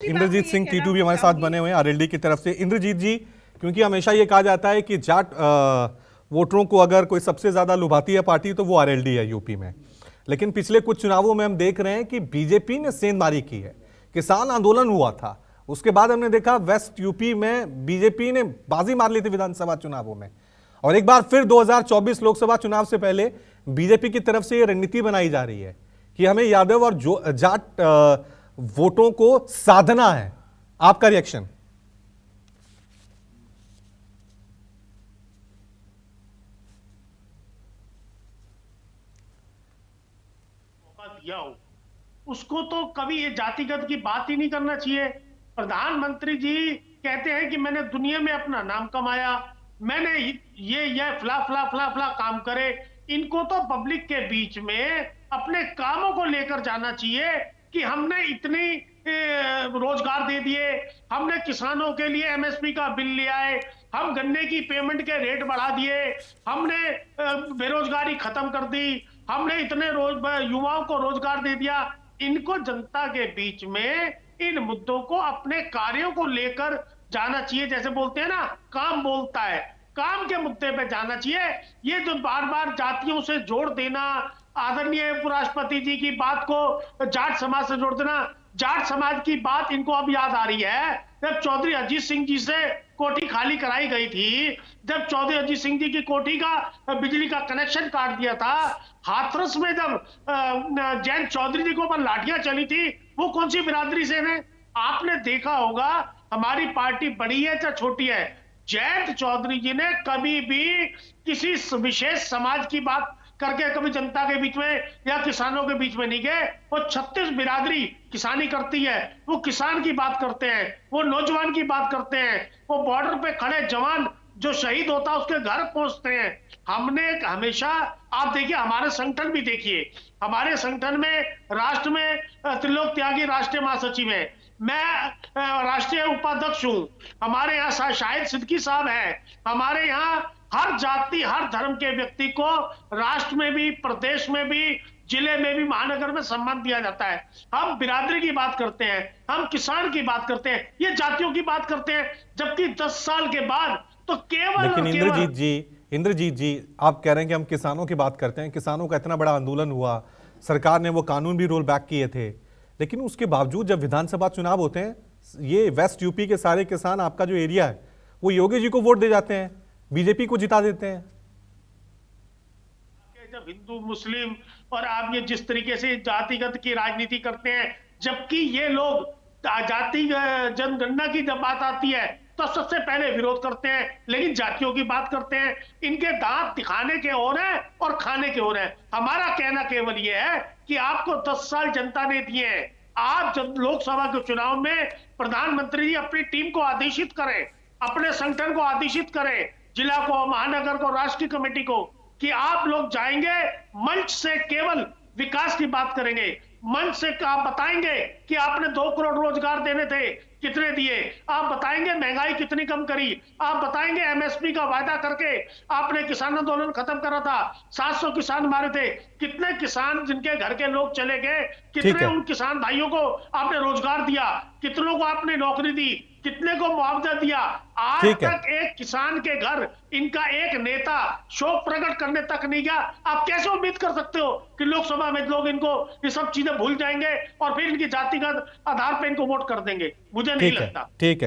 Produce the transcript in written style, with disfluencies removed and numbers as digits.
इंद्रजीत सिंह टीटू भी हमारे साथ बने हुए हैं आरएलडी की तरफ से। इंद्रजीत जी, क्योंकि हमेशा ये कहा जाता है कि जाट वोटरों को अगर कोई सबसे ज्यादा लुभाती है पार्टी तो वो आरएलडी है यूपी में, लेकिन पिछले कुछ चुनावों में हम देख रहे हैं कि बीजेपी ने सेंधमारी की है। किसान आंदोलन हुआ था, उसके बाद हमने देखा वेस्ट यूपी में बीजेपी ने बाजी मार ली थी विधानसभा चुनावों में, और एक बार फिर 2024 लोकसभा चुनाव से पहले बीजेपी की तरफ से यह रणनीति बनाई जा रही है कि हमें यादव और जाट वोटों को साधना है। आपका रिएक्शन? दिया हो उसको तो कभी ये जातिगत की बात ही नहीं करना चाहिए। प्रधानमंत्री जी कहते हैं कि मैंने दुनिया में अपना नाम कमाया, मैंने ये फला फला फला फला काम करे। इनको तो पब्लिक के बीच में अपने कामों को लेकर जाना चाहिए कि हमने इतनी रोजगार दे दिए, हमने किसानों के लिए एमएसपी का बिल ले आए, हम गन्ने की पेमेंट के रेट बढ़ा दिए, हमने बेरोजगारी खत्म कर दी, हमने इतने युवाओं को रोजगार दे दिया। इनको जनता के बीच में इन मुद्दों को, अपने कार्यों को लेकर जाना चाहिए। जैसे बोलते हैं ना, काम बोलता है, काम के मुद्दे पे जाना चाहिए। ये जो बार बार जातियों से जोड़ देना, आदरणीय उपराष्ट्रपति जी की बात को जाट समाज से जोड़ देना, जाट समाज की बात इनको अब याद आ रही है जब चौधरी अजीत सिंह जी से कोठी खाली कराई गई थी, जब चौधरी अजीत सिंह जी की कोठी का बिजली का कनेक्शन काट दिया था। हाथरस में जब जैन चौधरी जी को ऊपर लाठियां चली थी, वो कौन सी बिरादरी से हैं? आपने देखा होगा, हमारी पार्टी बड़ी है चाहे छोटी है, जयंत चौधरी जी ने कभी भी किसी विशेष समाज की बात करके कभी जनता के बीच में या किसानों के बीच में नहीं गए। वो 36 बिरादरी किसानी करती है, वो किसान की बात करते हैं, वो नौजवान की बात करते हैं, वो बॉर्डर पे खड़े जवान जो शहीद होता है उसके घर पहुंचते हैं। हमने हमेशा, आप देखिए हमारे संगठन भी देखिए, हमारे संगठन में राष्ट्र में त्रिलोक त्यागी राष्ट्रीय महासचिव है, मैं राष्ट्रीय उपाध्यक्ष हूं, हमारे यहाँ शाहिद सिद्दीकी साहब है, हमारे यहाँ हर जाति हर धर्म के व्यक्ति को राष्ट्र में भी, प्रदेश में भी, जिले में भी, महानगर में सम्मान दिया जाता है। हम बिरादरी की बात करते हैं, हम किसान की बात करते हैं, ये जातियों की बात करते हैं, जबकि 10 साल के बाद तो केवल। लेकिन इंद्रजीत जी आप कह रहे हैं कि हम किसानों की बात करते हैं, किसानों का इतना बड़ा आंदोलन हुआ, सरकार ने वो कानून भी रोल बैक किए थे, लेकिन उसके बावजूद जब विधानसभा चुनाव होते हैं, ये वेस्ट यूपी के सारे किसान, आपका जो एरिया है, वो योगी जी को वोट दे जाते हैं, बीजेपी को जिता देते हैं। जब हिंदू मुस्लिम और आप ये जिस तरीके से जातिगत की राजनीति करते हैं, जबकि ये लोग जाति जनगणना की जब बात आती है तो सबसे पहले विरोध करते हैं, लेकिन जातियों की बात करते हैं। इनके दांत दिखाने के और हैं और खाने के और हैं। हमारा कहना केवल ये है कि आपको 10 साल जनता ने दिए हैं, आप जब लोकसभा के चुनाव में प्रधानमंत्री जी अपनी टीम को आदेशित करें, अपने संगठन को आदेशित करें, जिला को, महानगर को, राष्ट्रीय कमेटी को, कि आप लोग जाएंगे मंच से केवल विकास की बात करेंगे, मंच से आप बताएंगे कि आपने 2 करोड़ रोजगार देने थे, कितने दिए, आप बताएंगे महंगाई कितनी कम करी, आप बताएंगे एमएसपी का वायदा करके आपने किसान आंदोलन खत्म करा था, 700 किसान मारे थे, कितने किसान जिनके घर के लोग चले गए, कितने उन किसान भाइयों को आपने रोजगार दिया, कितनों को आपने नौकरी दी, कितने को मुआवजा दिया। आज तक एक किसान के घर इनका एक नेता शोक प्रकट करने तक नहीं गया। आप कैसे उम्मीद कर सकते हो कि लोकसभा में लोग इनको ये सब चीजें भूल जाएंगे और फिर इनकी जातिगत आधार पर इनको वोट कर देंगे? मुझे नहीं लगता। ठीक है।